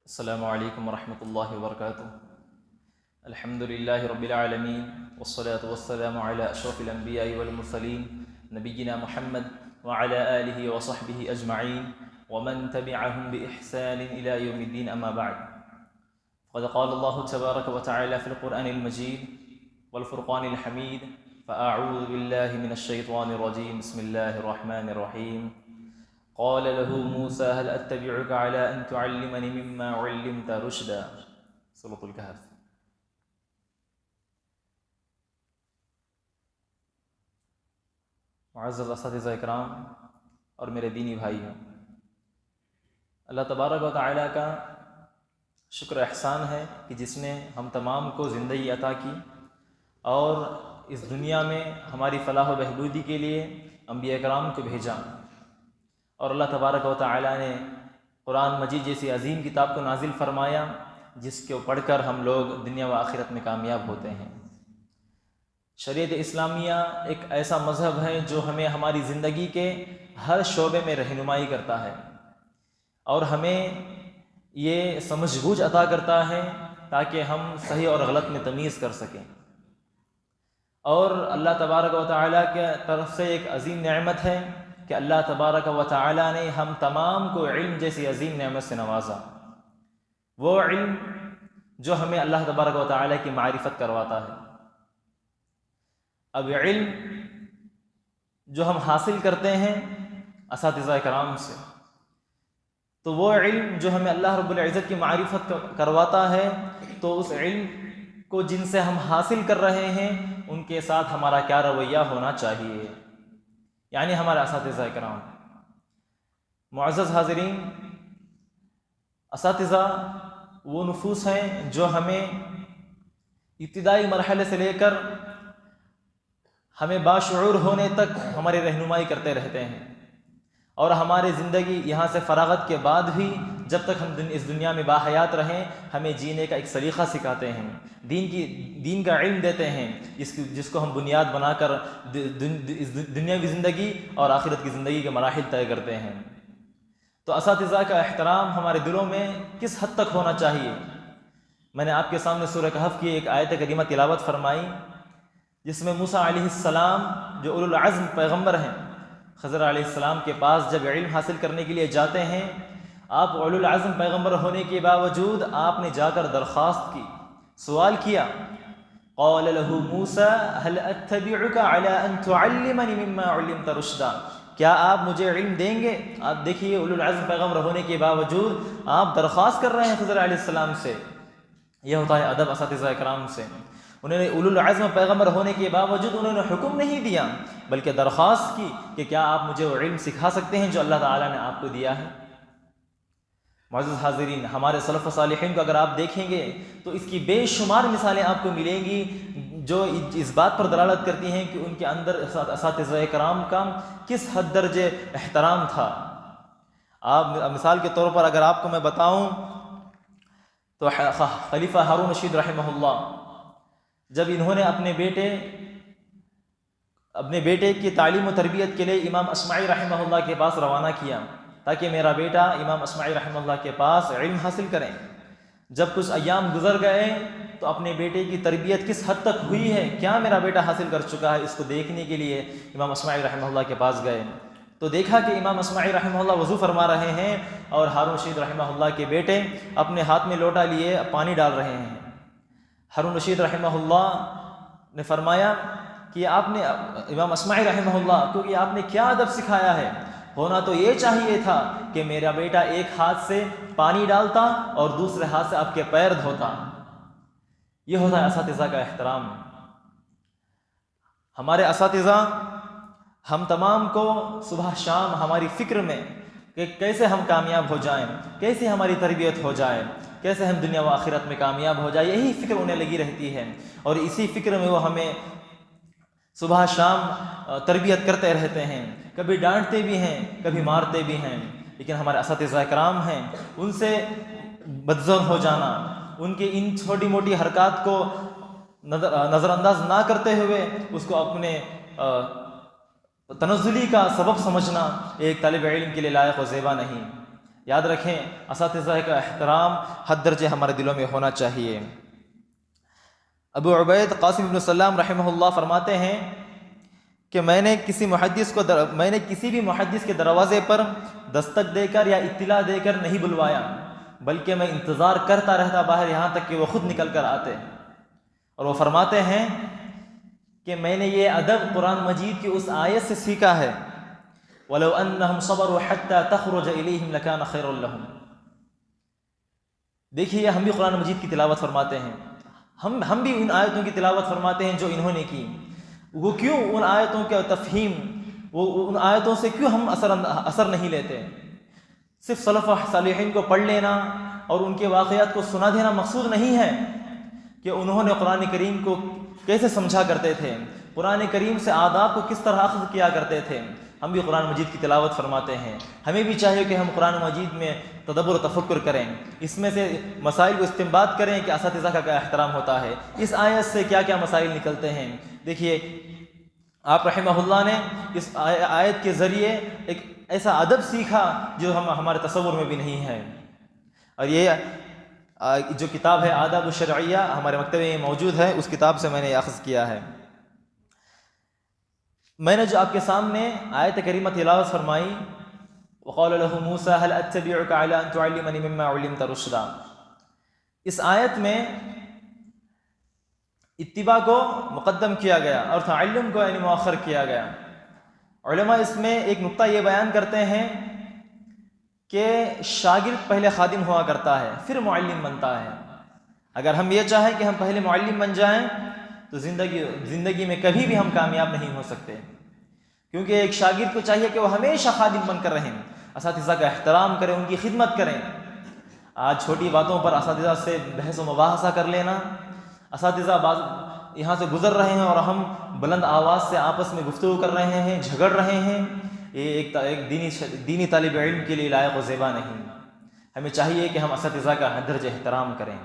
السلام علیکم ورحمۃ اللہ وبرکاتہ۔ الحمد للہ رب العالمین والصلاة والسلام علی اشرف الانبیاء والمرسلین نبینا محمد وعلی آلہ وصحبہ اجمعین ومن تبعهم بإحسان الى یوم الدین، اما بعد فقد قال اللہ تبارک وتعالی فی القرآن المجید والفرقان الحمید فاعوذ باللہ من الشیطان الرجیم، بسم اللہ الرحمن الرحیم۔ قال له موسى هل أتبعك على أن تعلمني مما علمت رشدا، سورة الكهف۔ معزز اساتذہ اکرام اور میرے دینی بھائیوں، اللہ تبارک و تعالیٰ کا شکر احسان ہے کہ جس نے ہم تمام کو زندگی عطا کی اور اس دنیا میں ہماری فلاح و بہبودی کے لیے انبیاء کرام کو بھیجا، اور اللہ تبارک و تعالیٰ نے قرآن مجید جیسی عظیم کتاب کو نازل فرمایا جس کو پڑھ کر ہم لوگ دنیا و آخرت میں کامیاب ہوتے ہیں۔ شریعت اسلامیہ ایک ایسا مذہب ہے جو ہمیں ہماری زندگی کے ہر شعبے میں رہنمائی کرتا ہے اور ہمیں یہ سمجھ بوجھ عطا کرتا ہے تاکہ ہم صحیح اور غلط میں تمیز کر سکیں۔ اور اللہ تبارک و تعالیٰ کے طرف سے ایک عظیم نعمت ہے کہ اللہ تبارک و تعالیٰ نے ہم تمام کو علم جیسی عظیم نعمت سے نوازا، وہ علم جو ہمیں اللہ تبارک و تعالیٰ کی معرفت کرواتا ہے۔ اب علم جو ہم حاصل کرتے ہیں اساتذہ کرام سے، تو وہ علم جو ہمیں اللہ رب العزت کی معرفت کرواتا ہے، تو اس علم کو جن سے ہم حاصل کر رہے ہیں ان کے ساتھ ہمارا کیا رویہ ہونا چاہیے، یعنی ہمارے اساتذہ کرام۔ معزز حاضرین، اساتذہ وہ نفوس ہیں جو ہمیں ابتدائی مرحلے سے لے کر ہمیں باشعور ہونے تک ہماری رہنمائی کرتے رہتے ہیں، اور ہماری زندگی یہاں سے فراغت کے بعد بھی جب تک ہم اس دنیا میں باحیات رہیں ہمیں جینے کا ایک سلیقہ سکھاتے ہیں، دین کا علم دیتے ہیں جس کو ہم بنیاد بنا کر دنیاوی زندگی اور آخرت کی زندگی کے مراحل طے کرتے ہیں۔ تو اساتذہ کا احترام ہمارے دلوں میں کس حد تک ہونا چاہیے؟ میں نے آپ کے سامنے سورہ کہف کی ایک آیت کریمہ تلاوت فرمائی جس میں موسیٰ علیہ السلام جو اولو العزم پیغمبر ہیں، خضر علیہ السلام کے پاس جب علم حاصل کرنے کے لیے جاتے ہیں، آپ اولو العزم پیغمبر ہونے کے باوجود آپ نے جا کر درخواست کی، سوال کیا۔ قال له موسى هل اتبعك على ان تعلمني مما علمت رشدا، کیا آپ مجھے علم دیں گے؟ آپ دیکھیے اولو العزم پیغمبر ہونے کے باوجود آپ درخواست کر رہے ہیں خضر علیہ السلام سے۔ یہ ہوتا ہے ادب اساتذہ کرام سے۔ انہوں نے اولو العزم پیغمبر ہونے کے باوجود انہوں نے حکم نہیں دیا بلکہ درخواست کی کہ کیا آپ مجھے وہ علم سکھا سکتے ہیں جو اللہ تعالیٰ نے آپ کو دیا ہے۔ معزز حاضرین، ہمارے سلف و صالحین کو اگر آپ دیکھیں گے تو اس کی بے شمار مثالیں آپ کو ملیں گی جو اس بات پر دلالت کرتی ہیں کہ ان کے اندر اساتذہ کرام کا کس حد درجے احترام تھا۔ آپ مثال کے طور پر اگر آپ کو میں بتاؤں تو خلیفہ ہارون رشید رحمہ اللہ، جب انہوں نے اپنے بیٹے کی تعلیم و تربیت کے لیے امام اصمعی رحمہ اللہ کے پاس روانہ کیا تاکہ میرا بیٹا امام اصمعی رحمہ اللہ کے پاس علم حاصل کریں، جب کچھ ایام گزر گئے تو اپنے بیٹے کی تربیت کس حد تک ہوئی ہے، کیا میرا بیٹا حاصل کر چکا ہے، اس کو دیکھنے کے لیے امام اصمعی رحمہ اللہ کے پاس گئے تو دیکھا کہ امام اصمعی رحمہ اللہ وضو فرما رہے ہیں اور ہارون رشید رحمہ اللہ کے بیٹے اپنے ہاتھ میں لوٹا لیے پانی ڈال رہے ہیں۔ ہارون رشید رحمہ اللہ نے فرمایا کہ آپ نے امام اصمعی رحمہ اللہ کو کہ آپ نے کیا ادب سکھایا ہے، ہونا تو یہ چاہیے تھا کہ میرا بیٹا ایک ہاتھ سے پانی ڈالتا اور دوسرے ہاتھ سے آپ کے پیر دھوتا۔ یہ ہوتا ہے اساتذہ کا احترام۔ ہمارے اساتذہ ہم تمام کو صبح شام ہماری فکر میں کہ کیسے ہم کامیاب ہو جائیں، کیسے ہماری تربیت ہو جائے، کیسے ہم دنیا و آخرت میں کامیاب ہو جائے، یہی فکر انہیں لگی رہتی ہے اور اسی فکر میں وہ ہمیں صبح شام تربیت کرتے رہتے ہیں، کبھی ڈانٹتے بھی ہیں کبھی مارتے بھی ہیں، لیکن ہمارے اساتذہ کرام ہیں ان سے بدظن ہو جانا، ان کی ان چھوٹی موٹی حرکات کو نظر انداز نہ کرتے ہوئے اس کو اپنے تنزلی کا سبب سمجھنا ایک طالب علم کے لیے لائق و زیبا نہیں۔ یاد رکھیں اساتذہ کا احترام حد درجے ہمارے دلوں میں ہونا چاہیے۔ ابو عبید قاسم بن سلام رحمہ اللہ فرماتے ہیں کہ میں نے کسی بھی محدث کے دروازے پر دستک دے کر یا اطلاع دے کر نہیں بلوایا، بلکہ میں انتظار کرتا رہتا باہر یہاں تک کہ وہ خود نکل کر آتے، اور وہ فرماتے ہیں کہ میں نے یہ ادب قرآن مجید کی اس آیت سے سیکھا ہے وَلَوْ أَنَّهُمْ صَبَرُوا حَتَّى تَخْرُجَ إِلَيْهِمْ لَكَانَ خَيْرٌ لَهُمْ۔ دیکھیے ہم بھی قرآن مجید کی تلاوت فرماتے ہیں، ہم بھی ان آیتوں کی تلاوت فرماتے ہیں جو انہوں نے کی۔ وہ کیوں ان آیتوں کے تفہیم، وہ ان آیتوں سے کیوں ہم اثر نہیں لیتے؟ صرف سلف و صالحین کو پڑھ لینا اور ان کے واقعات کو سنا دینا مقصود نہیں ہے کہ انہوں نے قرآن کریم کو کیسے سمجھا کرتے تھے، قرآن کریم سے آداب کو کس طرح اخذ کیا کرتے تھے۔ ہم بھی قرآن مجید کی تلاوت فرماتے ہیں، ہمیں بھی چاہیے کہ ہم قرآن مجید میں تدبر و تفکر کریں، اس میں سے مسائل کو استنباط کریں کہ اساتذہ کا کیا احترام ہوتا ہے، اس آیت سے کیا کیا مسائل نکلتے ہیں۔ دیکھیے آپ رحمہ اللہ نے اس آیت کے ذریعے ایک ایسا ادب سیکھا جو ہمارے تصور میں بھی نہیں ہے، اور یہ جو کتاب ہے آداب الشرعیہ ہمارے مکتبے میں موجود ہے، اس کتاب سے میں نے اخذ کیا ہے۔ میں نے جو آپ کے سامنے آیت کریمہ تلاوت فرمائی وَقَالَ لَهُ مُوسَىٰ هَلْ أَتَّبِعُكَ عَلَىٰ أَن تُعَلِّمَنِ مِمَّا عُلِّمْتَ رُشْدًا، اس آیت میں اتباع کو مقدم کیا گیا اور تعلم کو یعنی مؤخر کیا گیا۔ علماء اس میں ایک نقطہ یہ بیان کرتے ہیں کہ شاگرد پہلے خادم ہوا کرتا ہے پھر معلم بنتا ہے۔ اگر ہم یہ چاہیں کہ ہم پہلے معلم بن جائیں تو زندگی میں کبھی بھی ہم کامیاب نہیں ہو سکتے، کیونکہ ایک شاگرد کو چاہیے کہ وہ ہمیشہ خادم بن کر رہیں، اساتذہ کا احترام کریں، ان کی خدمت کریں۔ آج چھوٹی باتوں پر اساتذہ سے بحث و مباحثہ کر لینا، اساتذہ یہاں سے گزر رہے ہیں اور ہم بلند آواز سے آپس میں گفتگو کر رہے ہیں، جھگڑ رہے ہیں، یہ ایک دینی طالب علم کے لیے لائق و زیبا نہیں۔ ہمیں چاہیے کہ ہم اساتذہ کا حد درجہ احترام کریں۔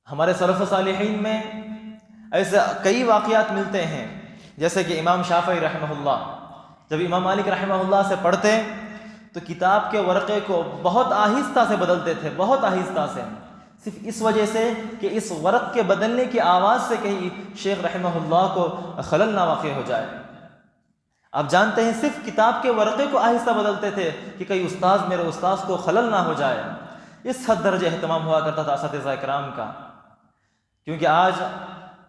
ہمارے سلف و صالحین میں ایسے کئی واقعات ملتے ہیں، جیسے کہ امام شافعی رحمہ اللہ جب امام مالک رحمہ اللہ سے پڑھتے تو کتاب کے ورقے کو بہت آہستہ سے بدلتے تھے، بہت آہستہ سے، صرف اس وجہ سے کہ اس ورق کے بدلنے کی آواز سے کہیں شیخ رحمہ اللہ کو خلل نہ واقع ہو جائے۔ آپ جانتے ہیں صرف کتاب کے ورقے کو آہستہ بدلتے تھے کہ کئی میرے استاذ کو خلل نہ ہو جائے۔ اس حد درجہ اہتمام ہوا کرتا تھا اساتذہ کرام کا، کیونکہ آج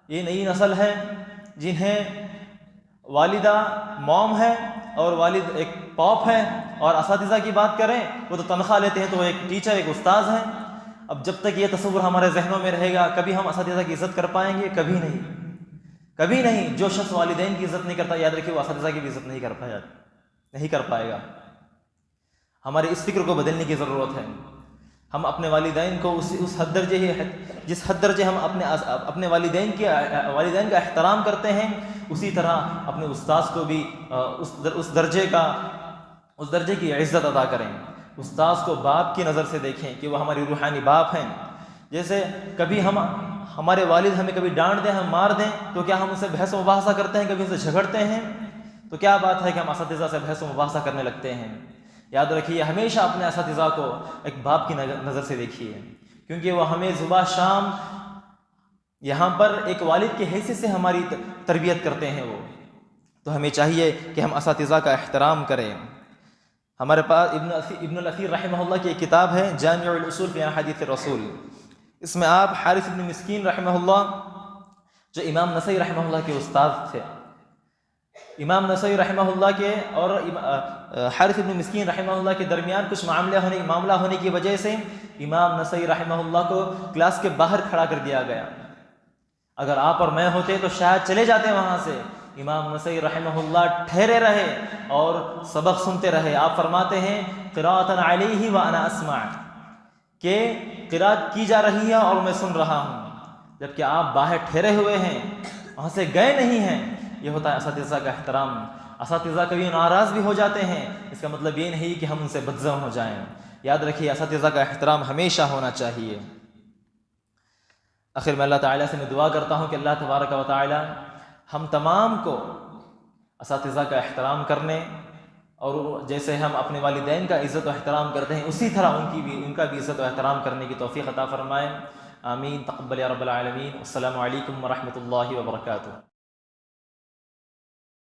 یہ نئی نسل ہے جنہیں والدہ موم ہے اور والد ایک پاپ ہے، اور اساتذہ کی بات کریں وہ تو تنخواہ لیتے ہیں تو وہ ایک ٹیچر، ایک استاذ ہیں۔ اب جب تک یہ تصور ہمارے ذہنوں میں رہے گا کبھی ہم اساتذہ کی عزت کر پائیں گے؟ کبھی نہیں، کبھی نہیں۔ جو شخص والدین کی عزت نہیں کرتا، یاد رکھیے وہ اساتذہ کی بھی عزت نہیں کر پائے گا۔ ہمارے اس فکر کو بدلنے کی ضرورت ہے۔ ہم اپنے والدین کو اس حد درجے جس حد درجے ہم اپنے والدین کا احترام کرتے ہیں، اسی طرح اپنے استاذ کو بھی اس درجے کی عزت ادا کریں۔ استاذ کو باپ کی نظر سے دیکھیں کہ وہ ہماری روحانی باپ ہیں۔ جیسے کبھی ہمارے والد ہمیں کبھی ڈانٹ دیں، ہم مار دیں تو کیا ہم ان سے بحث و مباحثہ کرتے ہیں، کبھی ان سے جھگڑتے ہیں؟ تو کیا بات ہے کہ ہم اساتذہ سے بحث و مباحثہ کرنے لگتے ہیں؟ یاد رکھیے ہمیشہ اپنے اساتذہ کو ایک باپ کی نظر سے دیکھیے، کیونکہ وہ ہمیں صبح شام یہاں پر ایک والد کی حیثیت سے ہماری تربیت کرتے ہیں وہ، تو ہمیں چاہیے کہ ہم اساتذہ کا احترام کریں۔ ہمارے پاس ابن الاثیر رحمہ اللہ کی ایک کتاب ہے جامع الاصول فی احادیث الرسول، اس میں آپ حارث بن مسکین رحمہ اللہ جو امام نسائی رحمہ اللہ کے استاد تھے، امام نسائی رحمہ اللہ کے اور حارث بن مسکین رحمہ اللہ کے درمیان کچھ معاملہ ہونے کی وجہ سے امام نسائی رحمہ اللہ کو کلاس کے باہر کھڑا کر دیا گیا۔ اگر آپ اور میں ہوتے تو شاید چلے جاتے وہاں سے۔ امام نسائی رحمہ اللہ ٹھہرے رہے اور سبق سنتے رہے۔ آپ فرماتے ہیں قراءۃ علیہ وانا اسمع، کہ قراءت کی جا رہی ہے اور میں سن رہا ہوں، جبکہ آپ باہر ٹھہرے ہوئے ہیں، وہاں سے گئے نہیں ہیں۔ یہ ہوتا ہے اساتذہ کا احترام۔ اساتذہ کبھی ناراض بھی ہو جاتے ہیں، اس کا مطلب یہ نہیں کہ ہم ان سے بدظن ہو جائیں۔ یاد رکھیے اساتذہ کا احترام ہمیشہ ہونا چاہیے۔ آخر میں اللہ تعالیٰ سے میں دعا کرتا ہوں کہ اللہ تبارک و تعالیٰ ہم تمام کو اساتذہ کا احترام کرنے، اور جیسے ہم اپنے والدین کا عزت و احترام کرتے ہیں اسی طرح ان کا بھی عزت و احترام کرنے کی توفیق عطا فرمائیں. آمین. تقبل یا رب العالمین. السلام علیکم ورحمۃ اللہ وبرکاتہ.